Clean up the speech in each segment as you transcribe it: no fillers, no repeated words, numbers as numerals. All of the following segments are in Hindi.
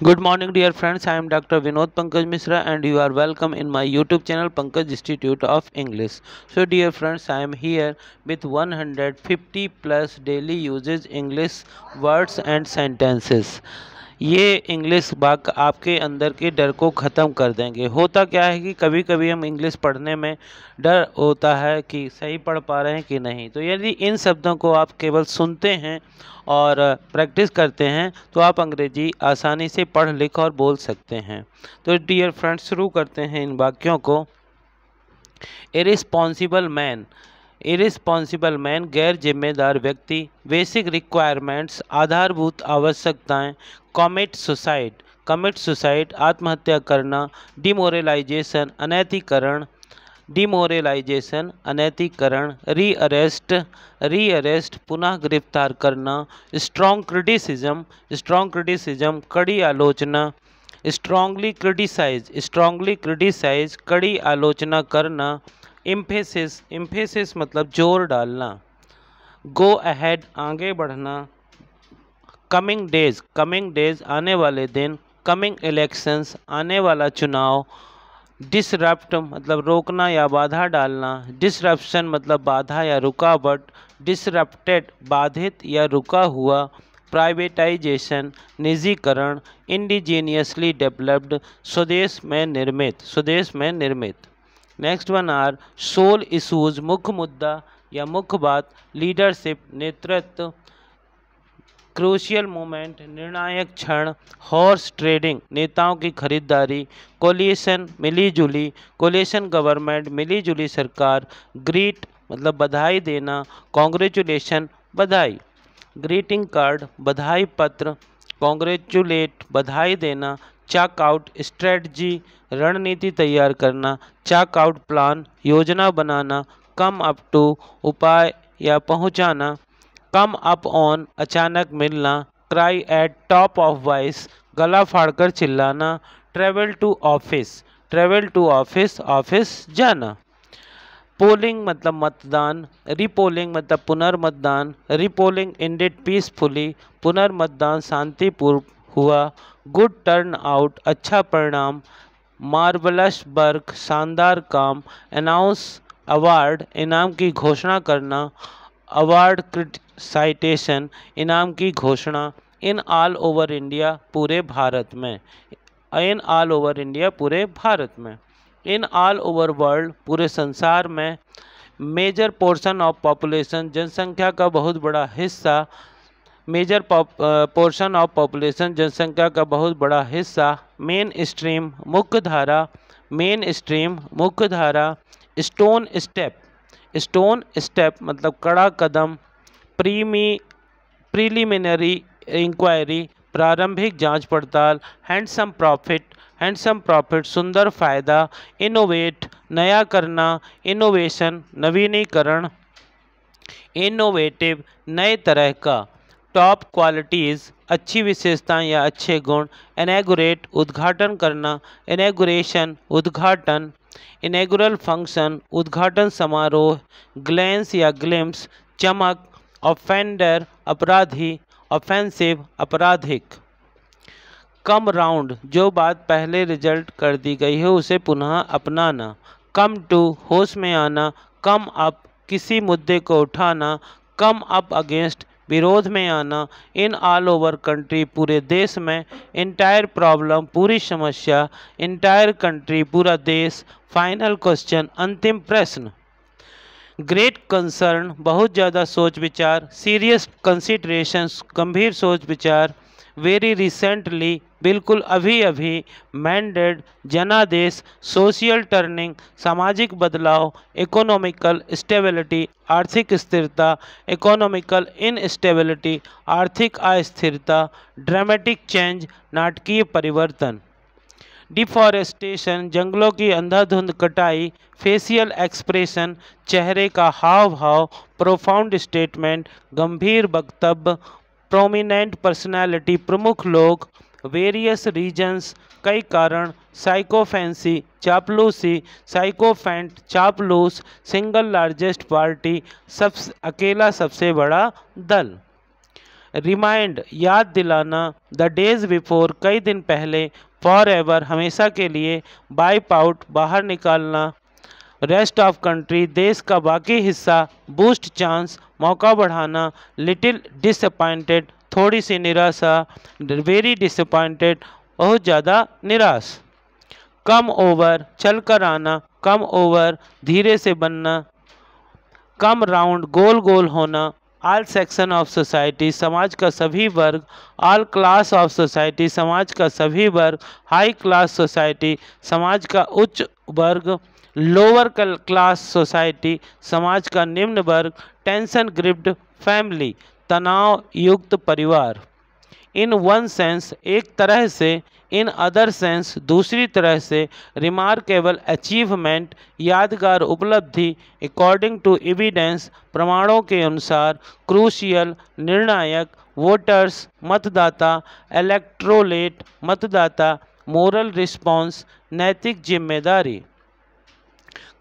Good morning, dear friends. I am Dr. Vinod Pankaj Misra, and you are welcome in my YouTube channel Pankaj Institute of English. So, dear friends, I am here with 150 plus daily uses English words and sentences. ये इंग्लिश वाक्य आपके अंदर के डर को ख़त्म कर देंगे। होता क्या है कि कभी कभी हम इंग्लिश पढ़ने में डर होता है कि सही पढ़ पा रहे हैं कि नहीं। तो यदि इन शब्दों को आप केवल सुनते हैं और प्रैक्टिस करते हैं तो आप अंग्रेजी आसानी से पढ़ लिख और बोल सकते हैं। तो डियर फ्रेंड्स, शुरू करते हैं इन वाक्यों को। इरिस्पॉन्सिबल मैन, इरिस्पॉन्सिबल मैन गैर जिम्मेदार व्यक्ति। बेसिक रिक्वायरमेंट्स आधारभूत आवश्यकताएं। कमिट सुसाइड, कमिट सुसाइड आत्महत्या करना। Demoralisation अनैतिकरण, demoralisation अनैतिकरण। रीअरेस्ट, रीअरेस्ट पुनः गिरफ्तार करना। स्ट्रॉन्ग क्रिटिसिज्म, स्ट्रॉन्ग क्रिटिसिज्म कड़ी आलोचना। स्ट्रांगली क्रिटिसाइज, स्ट्रांगली क्रिटिसाइज कड़ी आलोचना करना। इम्फेसिस, इम्फेसिस मतलब जोर डालना। गो अहेड आगे बढ़ना। कमिंग डेज, कमिंग डेज आने वाले दिन। कमिंग इलेक्शंस आने वाला चुनाव। डिसरप्ट मतलब रोकना या बाधा डालना। डिसरप्शन मतलब बाधा या रुकावट। डिसरप्टेड बाधित या रुका हुआ। प्राइवेटाइजेशन निजीकरण। इंडिजीनियसली डेवलप्ड स्वदेश में निर्मित, स्वदेश में निर्मित। Next one are sole issues मुख्य मुद्दा या मुख्य बात। लीडरशिप नेतृत्व। क्रूशियल मोमेंट निर्णायक क्षण। हॉर्स ट्रेडिंग नेताओं की खरीदारी। कोलिशन मिलीजुली, कोलिशन गवर्नमेंट मिलीजुली सरकार। ग्रीट मतलब बधाई देना। कॉन्ग्रेचुलेशन बधाई। ग्रीटिंग कार्ड बधाई पत्र। कॉन्ग्रेचुलेट बधाई देना। चेक आउट स्ट्रेटजी रणनीति तैयार करना। चेक आउट प्लान योजना बनाना। कम अप टू उपाय या पहुंचाना। कम अप ऑन अचानक मिलना। Cry at top of voice गला फाड़कर चिल्लाना। Travel to office, travel to office office जाना। पोलिंग मतलब मतदान। रिपोलिंग मतलब पुनर्मतदान। रिपोलिंग एंडेड पीसफुली पुनर्मतदान शांतिपूर्व हुआ। गुड टर्न आउट अच्छा परिणाम। मार्वलस वर्क शानदार काम। अनाउंस अवार्ड इनाम की घोषणा करना। अवार्ड साइटेशन इनाम की घोषणा। इन ऑल ओवर इंडिया पूरे भारत में। इन ऑल ओवर इंडिया पूरे भारत में। इन ऑल ओवर वर्ल्ड पूरे संसार में। मेजर पोर्शन ऑफ पॉपुलेशन जनसंख्या का बहुत बड़ा हिस्सा। मेजर पोर्शन ऑफ पॉपुलेशन जनसंख्या का बहुत बड़ा हिस्सा। मेन स्ट्रीम मुख्य धारा, मेन स्ट्रीम मुख्य धारा। स्टोन स्टेप, स्टोन स्टेप मतलब कड़ा कदम। प्रीलिमिनरी इंक्वायरी प्रारंभिक जांच पड़ताल। हैंडसम प्रॉफिट, हैंडसम प्रॉफिट सुंदर फायदा। इनोवेट नया करना। इनोवेशन नवीनीकरण। इनोवेटिव नए तरह का। टॉप क्वालिटीज़ अच्छी विशेषताएं या अच्छे गुण। इनैगुरेट उद्घाटन करना। इनैगुरेशन उद्घाटन। इनैगुरल फंक्शन उद्घाटन समारोह। ग्लेंस या ग्लिम्स चमक। ऑफेंडर अपराधी। ऑफेंसिव आपराधिक। कम राउंड जो बात पहले रिजल्ट कर दी गई है उसे पुनः अपनाना। कम टू होश में आना। कम अप किसी मुद्दे को उठाना। कम अप अगेंस्ट विरोध में आना। इन ऑल ओवर कंट्री पूरे देश में। इंटायर प्रॉब्लम पूरी समस्या। इंटायर कंट्री पूरा देश। फाइनल क्वेश्चन अंतिम प्रश्न। ग्रेट कंसर्न बहुत ज़्यादा सोच विचार। सीरियस कंसिडरेशंस गंभीर सोच विचार। वेरी रिसेंटली बिल्कुल अभी अभी। मैंडेड जनादेश। सोशल टर्निंग सामाजिक बदलाव। इकोनॉमिकल स्टेबिलिटी आर्थिक स्थिरता। इकोनॉमिकल इनस्टेबिलिटी आर्थिक अस्थिरता। ड्रामेटिक चेंज नाटकीय परिवर्तन। डिफॉरेस्टेशन जंगलों की अंधाधुंध कटाई। फेशियल एक्सप्रेशन चेहरे का हाव भाव। प्रोफाउंड स्टेटमेंट गंभीर वक्तव्य। प्रोमिनेंट पर्सनैलिटी प्रमुख लोग। वेरियस रीजन्स कई कारण। साइकोफेंसी चापलूसी। साइकोफेंट चापलूस। सिंगल लार्जेस्ट पार्टी अकेला सबसे बड़ा दल। रिमाइंड याद दिलाना, द डेज बिफोर कई दिन पहले, फॉर एवर हमेशा के लिए, वाइप आउट बाहर निकालना, रेस्ट ऑफ कंट्री देश का बाकी हिस्सा, बूस्ट चांस मौका बढ़ाना, लिटिल डिसअपॉइंटेड थोड़ी सी निराशा, वेरी डिसअपॉइंटेड बहुत ज़्यादा निराश। कम ओवर चल कर आना, कम ओवर धीरे से बनना, कम राउंड गोल गोल होना, ऑल सेक्शन ऑफ सोसाइटी समाज का सभी वर्ग, ऑल क्लास ऑफ सोसाइटी समाज का सभी वर्ग, हाई क्लास सोसाइटी समाज का उच्च वर्ग, लोअर क्लास सोसाइटी समाज का निम्न वर्ग, टेंशन ग्रिप्ड फैमिली तनाव युक्त परिवार। इन वन सेंस एक तरह से, इन अदर सेंस दूसरी तरह से, रिमार्केबल अचीवमेंट यादगार उपलब्धि, अकॉर्डिंग टू एविडेंस प्रमाणों के अनुसार, क्रूशियल निर्णायक, वोटर्स मतदाता, इलेक्ट्रोलेट मतदाता, मोरल रिस्पॉन्स नैतिक जिम्मेदारी।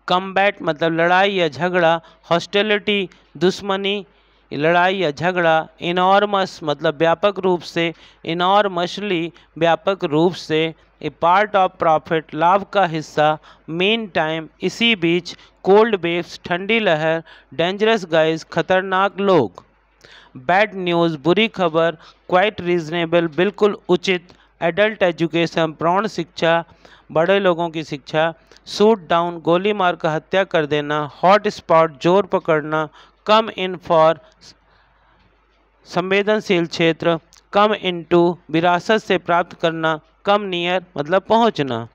कम्बैट मतलब लड़ाई या झगड़ा, हॉस्टिलिटी दुश्मनी लड़ाई या झगड़ा, इनॉर्मस मतलब व्यापक रूप से, इनॉर्मसली व्यापक रूप से, ए पार्ट ऑफ प्रॉफिट लाभ का हिस्सा, मीन टाइम इसी बीच, कोल्ड वेव्स ठंडी लहर, डेंजरस गाइज खतरनाक लोग। बैड न्यूज़ बुरी खबर, क्वाइट रीजनेबल बिल्कुल उचित, एडल्ट एजुकेशन प्रौढ़ शिक्षा बड़े लोगों की शिक्षा, शूट डाउन गोली मारकर हत्या कर देना, हॉट स्पॉट जोर पकड़ना, कम इन फॉर संवेदनशील क्षेत्र, कम इनटू विरासत से प्राप्त करना, कम नियर मतलब पहुंचना,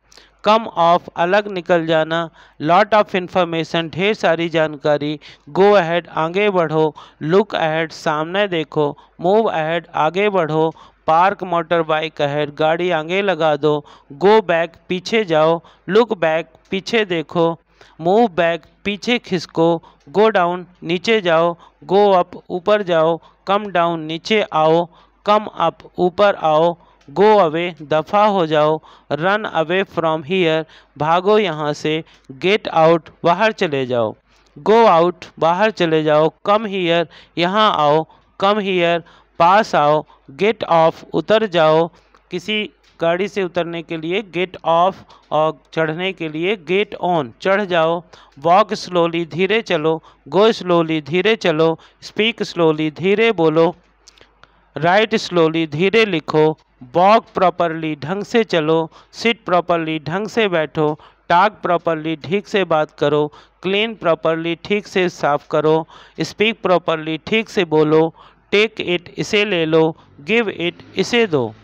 कम ऑफ अलग निकल जाना, लॉट ऑफ इंफॉर्मेशन ढेर सारी जानकारी, गो अहेड आगे बढ़ो, लुक अहेड सामने देखो, मूव अहेड आगे बढ़ो, पार्क मोटर बाइक अहेड गाड़ी आगे लगा दो, गो बैक पीछे जाओ, लुक बैक पीछे देखो, मूव बैक पीछे खिसको, गो डाउन नीचे जाओ, गो अप ऊपर जाओ, कम डाउन नीचे आओ, कम अप ऊपर आओ, गो अवे दफ़ा हो जाओ, रन अवे फ्रॉम हियर भागो यहाँ से, गेट आउट बाहर चले जाओ, गो आउट बाहर चले जाओ, कम हियर यहाँ आओ, कम हियर पास आओ, गेट ऑफ उतर जाओ, किसी गाड़ी से उतरने के लिए गेट ऑफ और चढ़ने के लिए गेट ऑन चढ़ जाओ, वॉक स्लोली धीरे चलो, गो स्लोली धीरे चलो, स्पीक स्लोली धीरे बोलो, राइट स्लोली धीरे लिखो, वॉक प्रॉपरली ढंग से चलो, सिट प्रॉपरली ढंग से बैठो, टॉक प्रॉपरली ठीक से बात करो, क्लीन प्रॉपरली ठीक से साफ करो, स्पीक प्रॉपरली ठीक से बोलो, टेक इट इसे ले लो, गिव इट इसे दो,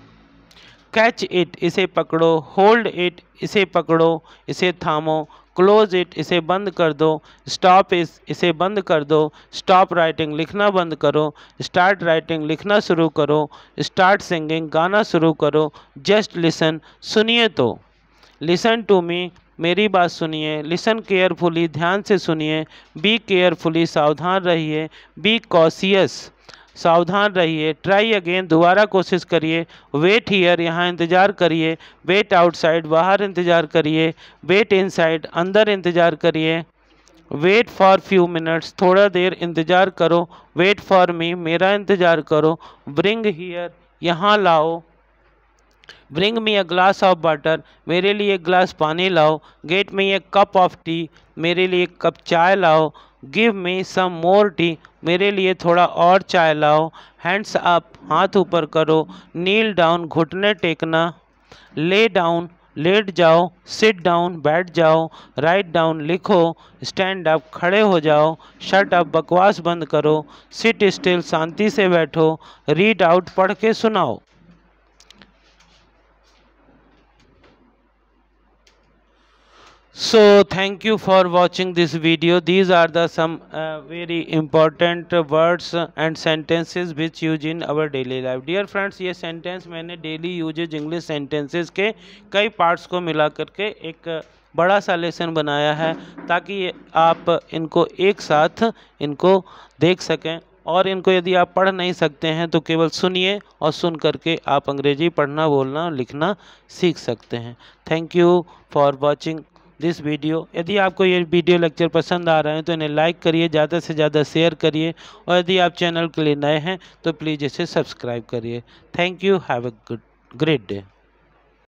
कैच इट इसे पकड़ो, होल्ड इट इसे पकड़ो इसे थामो, क्लोज इट इसे बंद कर दो, स्टॉप इसे बंद कर दो, स्टॉप राइटिंग लिखना बंद करो, स्टार्ट राइटिंग लिखना शुरू करो, स्टार्ट सिंगिंग गाना शुरू करो, जस्ट लिसन सुनिए तो, लिसन टू मी मेरी बात सुनिए, लिसन केयरफुली ध्यान से सुनिए, बी केयरफुली सावधान रहिए, बी कॉशियस सावधान रहिए, ट्राई अगेन दोबारा कोशिश करिए, वेट हियर यहाँ इंतज़ार करिए, वेट आउटसाइड बाहर इंतज़ार करिए, वेट इनसाइड अंदर इंतज़ार करिए, वेट फॉर फ्यू मिनट्स थोड़ा देर इंतज़ार करो, वेट फॉर मी मेरा इंतज़ार करो, ब्रिंग हियर यहाँ लाओ, bring me a glass of water मेरे लिए एक ग्लास पानी लाओ, get me A cup of T मेरे लिए एक कप चाय लाओ, गिव मी सम मोर टी मेरे लिए थोड़ा और चाय लाओ, हैंड्स अप हाथ ऊपर करो, नील डाउन घुटने टेकना, ले डाउन लेट जाओ, सिट डाउन बैठ जाओ, राइट डाउन लिखो, स्टैंड अप खड़े हो जाओ, शट अप बकवास बंद करो, सिट स्टिल शांति से बैठो, रीड आउट पढ़ के सुनाओ। So thank you for watching this video. These are the some very important words and sentences which use in our daily life. Dear friends, ये sentence मैंने daily uses English sentences के कई parts को मिला करके एक बड़ा सा लेसन बनाया है ताकि आप इनको एक साथ इनको देख सकें, और इनको यदि आप पढ़ नहीं सकते हैं तो केवल सुनिए और सुन करके आप अंग्रेजी पढ़ना बोलना लिखना सीख सकते हैं। Thank you for watching this video. यदि आपको ये वीडियो लेक्चर पसंद आ रहे हैं तो इन्हें लाइक करिए, ज़्यादा से ज़्यादा शेयर करिए, और यदि आप चैनल के लिए नए हैं तो प्लीज़ इसे सब्सक्राइब करिए। Thank you. Have a great day.